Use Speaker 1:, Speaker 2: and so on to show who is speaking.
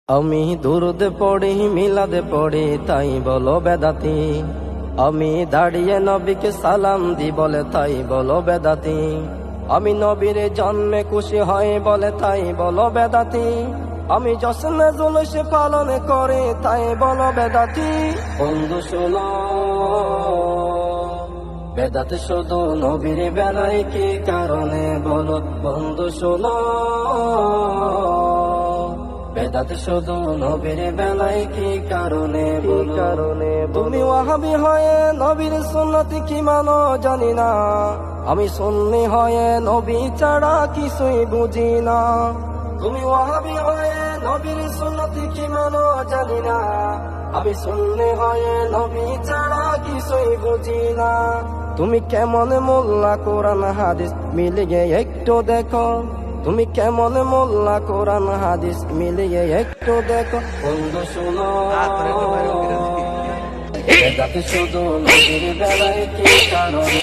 Speaker 1: আমি দুরুদ পড়ি মিলাদ পড়ি তাই বলো বেদাতি। আমি দাঁড়িয়ে নবীকে সালাম দি বলে তাই বলো বেদাতি। আমি নবীর জন্মে খুশি হয় বলে তাই বলো বেদাতি। আমি জশ্নে জুলুস পালন করে তাই বলো বেদাতি। বন্ধু শোনো, বেদাত শুধু নবীর বেলায় কি কারণে বলো বন্ধু শোনো। বেদাত শুধু নবীর বেলায় কি কারণে তুমি ওয়াহাবি হয়ে নবীর সুন্নত কি মানো জানি না। আমি সুন্নি হয়ে নবী ছাড়া কিছুই বুঝি না। তুমি ওয়াহাবি হয়ে নবীর সুন্নত কি মানো জানি না। আমি সুন্নি হয়ে নবী ছাড়া কিছুই বুঝি না। তুমি কেমন মোল্লা কোরআন হাদিস মিলিয়ে একটু দেখো। তুমি কেমন মোল্লা কোরআন হাদিস মিলিয়ে একটু দেখো। বন্ধু শোনো, বেদাত শুধু নবীর বেলায় কি কারণে